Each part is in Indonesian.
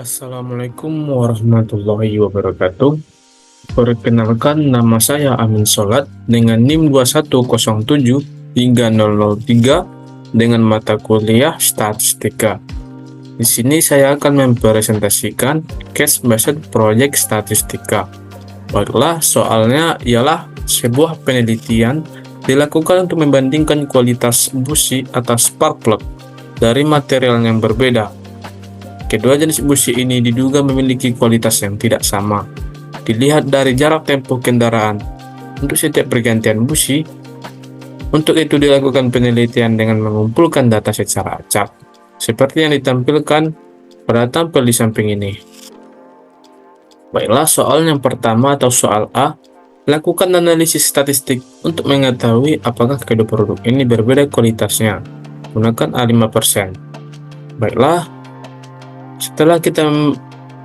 Assalamualaikum warahmatullahi wabarakatuh. Perkenalkan, nama saya Amin Solat dengan NIM 2107 hingga 003 dengan mata kuliah Statistika. Di sini saya akan mempresentasikan case-based project statistika. Baiklah, soalnya ialah sebuah penelitian dilakukan untuk membandingkan kualitas busi atau spark plug dari material yang berbeda. Kedua jenis busi ini diduga memiliki kualitas yang tidak sama. Dilihat dari jarak tempuh kendaraan untuk setiap pergantian busi. Untuk itu dilakukan penelitian dengan mengumpulkan data secara acak, seperti yang ditampilkan pada tampil di samping ini. Baiklah, soal yang pertama atau soal A. Lakukan analisis statistik untuk mengetahui apakah kedua produk ini berbeda kualitasnya. Gunakan A5%. Baiklah, setelah kita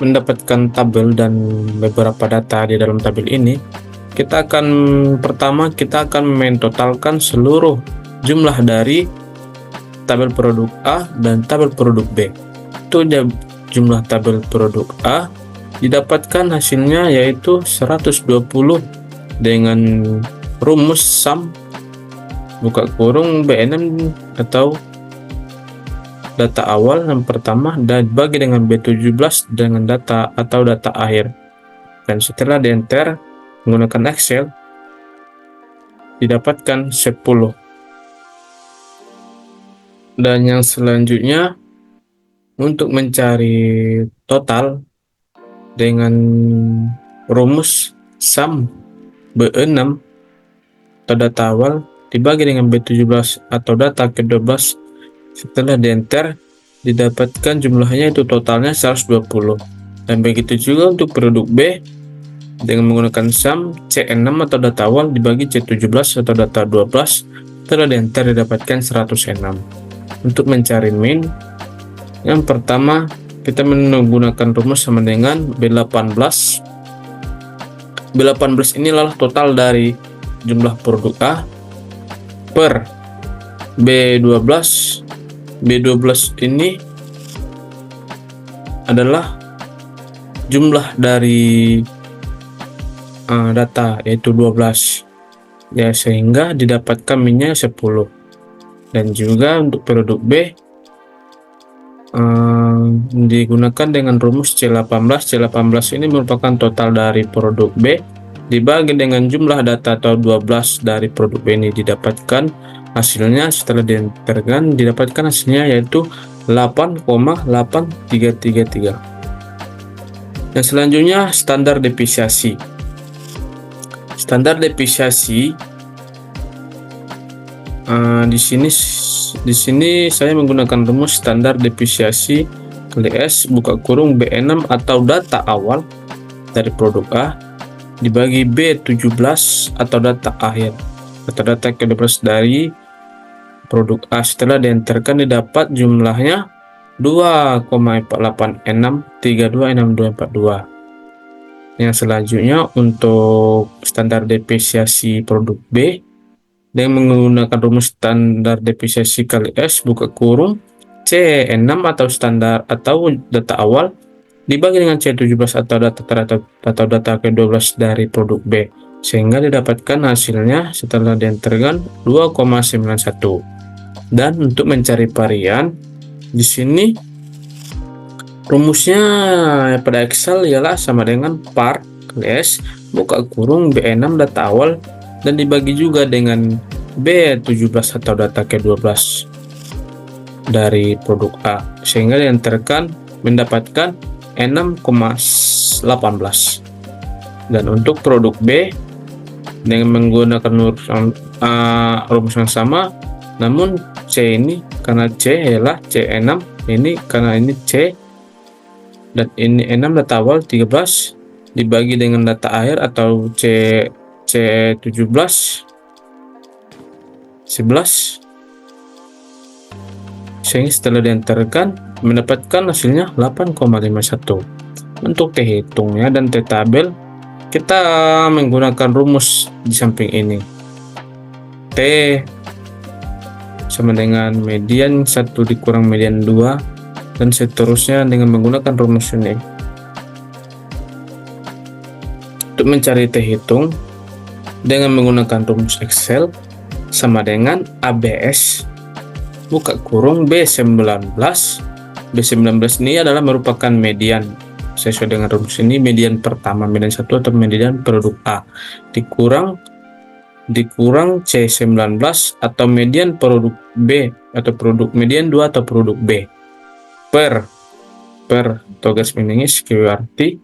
mendapatkan tabel dan beberapa data di dalam tabel ini, pertama kita akan mentotalkan seluruh jumlah dari tabel produk A dan tabel produk B. Itu jumlah tabel produk A didapatkan hasilnya yaitu 120 dengan rumus sum buka kurung B6 atau data awal yang pertama dan bagi dengan B17 dengan data atau data akhir, dan setelah di enter menggunakan Excel didapatkan 10. Dan yang selanjutnya untuk mencari total dengan rumus sum B6 atau data awal dibagi dengan B17 atau data ke-12. Setelah di enter didapatkan jumlahnya itu totalnya 120. Dan begitu juga untuk produk B dengan menggunakan sum C6 atau data awal dibagi C17 atau data 12. Setelah di enter didapatkan 106. Untuk mencari min, yang pertama kita menggunakan rumus sama dengan B18. B18 inilah total dari jumlah produk A per B12. B12 ini adalah jumlah dari data yaitu 12 ya, sehingga didapatkan minnya 10. Dan juga untuk produk B digunakan dengan rumus C18. C18 ini merupakan total dari produk B dibagi dengan jumlah data atau 12 dari produk B ini didapatkan hasilnya. Setelah dienterkan didapatkan hasilnya yaitu 8,8333. Yang selanjutnya standar depresiasi. Standar depresiasi di sini saya menggunakan rumus standar depresiasi kali S buka kurung B6 atau data awal dari produk A dibagi B17 atau data akhir atau data ke-12 dari produk A. Setelah dienterkan didapat jumlahnya 2,486326242. Yang selanjutnya untuk standar depresiasi produk B dengan menggunakan rumus standar depresiasi kali S buka kurung C6 atau standar atau data awal dibagi dengan C17 atau data ke-12 dari produk B, sehingga didapatkan hasilnya setelah dienterkan 2,91. Dan untuk mencari varian di sini rumusnya pada Excel ialah sama dengan par kali S buka kurung B6 data awal dan dibagi juga dengan B17 atau data ke-12 dari produk A, sehingga dienterkan mendapatkan 6,18. Dan untuk produk B dengan menggunakan rumus yang sama, namun C ini karena C ialah C6, ini karena ini C dan ini 6 data awal 13 dibagi dengan data akhir atau C17 11, sehingga setelah dienterkan mendapatkan hasilnya 8,51. Untuk T hitungnya dan T tabel kita menggunakan rumus di samping ini. T sama dengan median 1 dikurang median 2 dan seterusnya dengan menggunakan rumus ini. Untuk mencari T hitung dengan menggunakan rumus Excel sama dengan ABS buka kurung B19. B19 ini adalah merupakan median. Sesuai dengan rumus ini, median pertama, median 1 atau median produk A dikurang C19 atau median produk B atau produk median 2 atau produk B per atau garis miringnya SQRT,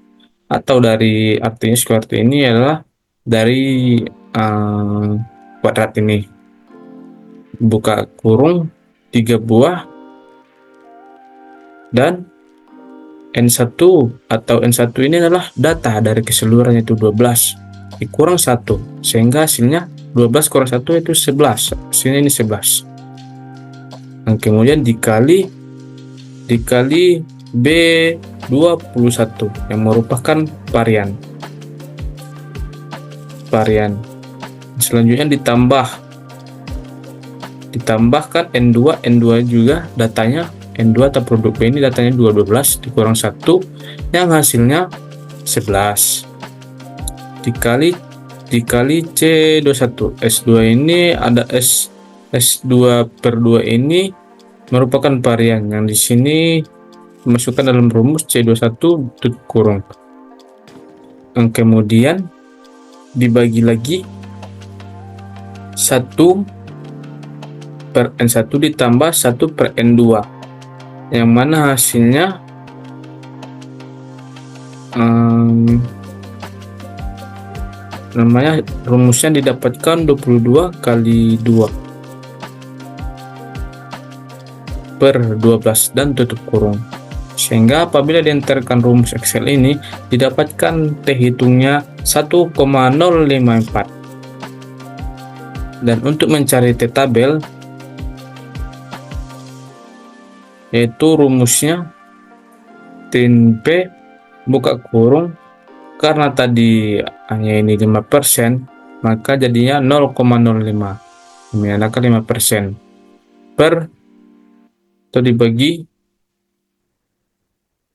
atau dari artinya SQRT ini adalah dari kuadrat ini buka kurung 3 buah dan N1 atau N1 ini adalah data dari keseluruhan, yaitu 12 dikurang 1, sehingga hasilnya 12 kurang 1 itu 11. Sini ini 11. Dan kemudian dikali B21 yang merupakan varian. Selanjutnya ditambahkan N2 juga datanya, N2 atau produk B ini datanya 12 dikurang 1 yang hasilnya 11 dikali C21. S2 ini ada S2 per 2 ini merupakan varian yang di sini masukkan dalam rumus C21 tutup kurung. Dan kemudian dibagi lagi 1 per N1 ditambah 1 per N2, yang mana hasilnya rumusnya didapatkan 22 kali 2 per 12 dan tutup kurung. Sehingga apabila dienterkan rumus Excel ini didapatkan T hitungnya 1,054. Dan untuk mencari T tabel, yaitu rumusnya tin P buka kurung, karena tadi hanya ini 5%, maka jadinya 0,05 menggunakan 5% per atau dibagi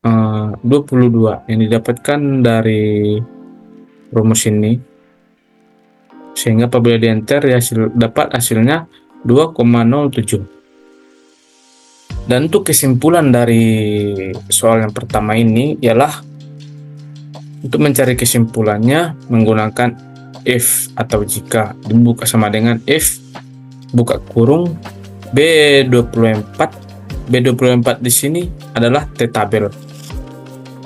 22 yang didapatkan dari rumus ini, sehingga apabila di enter ya dapat hasilnya 2,07. Dan untuk kesimpulan dari soal yang pertama ini ialah untuk mencari kesimpulannya menggunakan if atau jika, dibuka sama dengan if buka kurung B24 di sini adalah T tabel,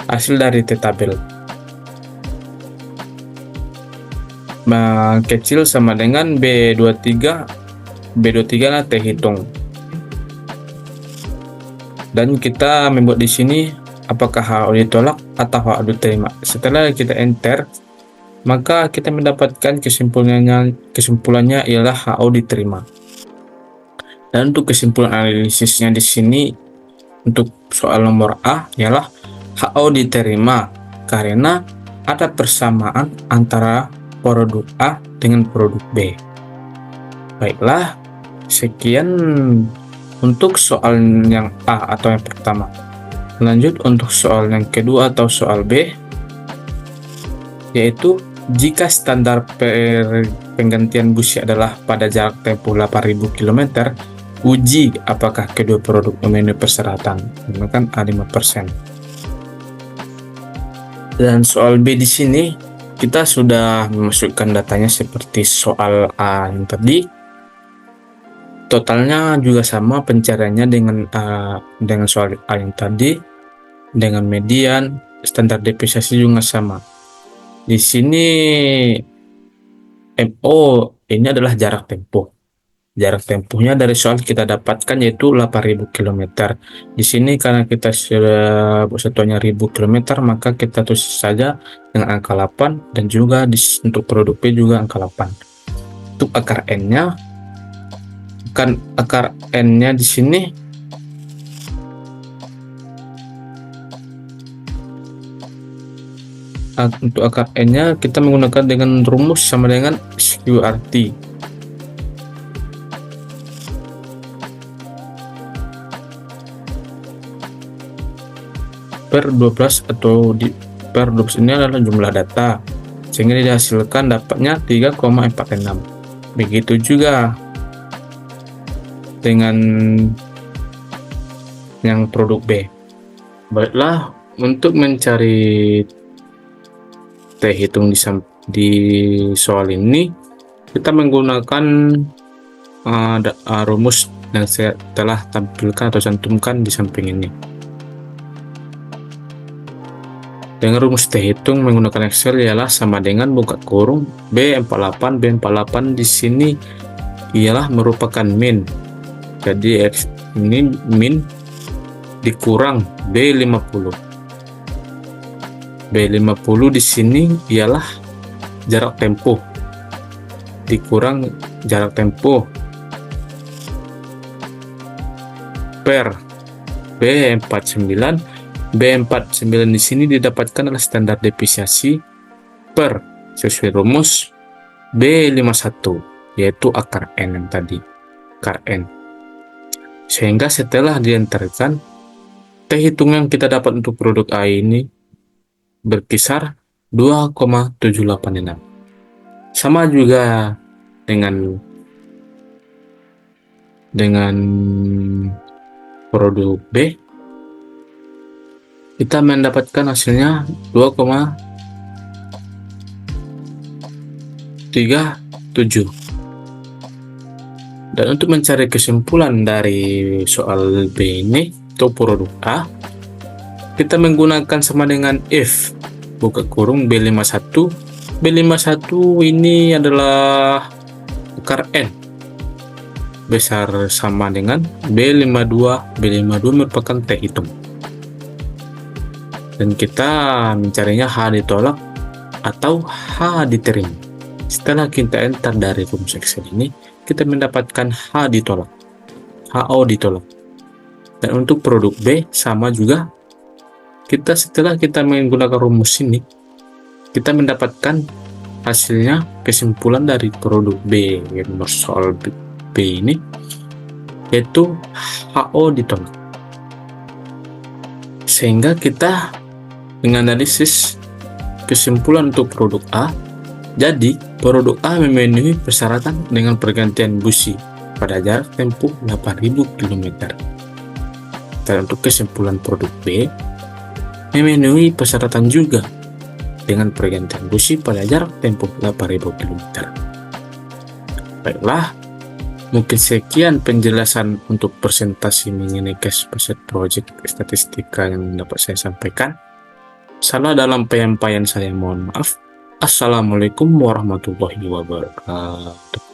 hasil dari T tabel kecil sama dengan B23 lah T hitung. Dan kita membuat di sini apakah HO ditolak atau HO diterima. Setelah kita enter, maka kita mendapatkan kesimpulannya ialah HO diterima. Dan untuk kesimpulan analisisnya di sini untuk soal nomor A ialah HO diterima karena ada persamaan antara produk A dengan produk B. Baiklah, sekian untuk soal yang A atau yang pertama. Lanjut untuk soal yang kedua atau soal B, yaitu jika standar penggantian busi adalah pada jarak tempuh 8.000 km, uji apakah kedua produk memenuhi persyaratan menggunakan A5%. Dan soal B di sini kita sudah memasukkan datanya seperti soal A yang tadi. Totalnya juga sama pencariannya dengan soal A yang tadi, dengan median, standar deviasi juga sama. Di sini MO ini adalah jarak tempuh. Jarak tempuhnya dari soal kita dapatkan yaitu 8.000 km. Di sini karena kita sudah satuannya 1000 km, maka kita tulis saja dengan angka 8, dan juga untuk produk B juga angka 8. Untuk akar N-nya, di sini untuk akar N-nya kita menggunakan dengan rumus sama dengan SQRT. per 12 atau per 12 ini adalah jumlah data, sehingga dihasilkan dapatnya 3,46. Begitu juga dengan yang produk B. Baiklah, untuk mencari T hitung di soal ini, kita menggunakan rumus yang saya telah tampilkan atau cantumkan di samping ini. Dengan rumus T hitung menggunakan Excel ialah sama dengan buka kurung B48. B48 di sini ialah merupakan min. Jadi ini min dikurang B50. B50 di sini ialah jarak tempuh dikurang jarak tempuh per B49. B49 di sini didapatkan adalah standar deviasi per sesuai rumus B51, yaitu akar N yang tadi, akar N. Sehingga setelah diantarkan, T hitung yang kita dapat untuk produk A ini berkisar 2,786. Sama juga dengan produk B, kita mendapatkan hasilnya 2,37. Dan untuk mencari kesimpulan dari soal B ini atau produk A, kita menggunakan sama dengan if buka kurung B51. B51 ini adalah akar N besar sama dengan B52. B52 merupakan T hitung, dan kita mencarinya H ditolak atau H diterima. Setelah kita enter dari rumus Excel ini, kita mendapatkan H ditolak, HO ditolak. Dan untuk produk B sama juga, setelah kita menggunakan rumus ini, kita mendapatkan hasilnya kesimpulan dari produk B, nomor soal B ini, yaitu HO ditolak. Sehingga kita menganalisis kesimpulan untuk produk A. Jadi produk A memenuhi persyaratan dengan pergantian busi pada jarak tempuh 8.000 km. Dan untuk kesimpulan produk B memenuhi persyaratan juga dengan pergantian busi pada jarak tempuh 8.000 km. Baiklah, mungkin sekian penjelasan untuk presentasi mengenai cash based project statistika yang dapat saya sampaikan. Salah dalam penyampaian saya mohon maaf. Assalamualaikum warahmatullahi wabarakatuh.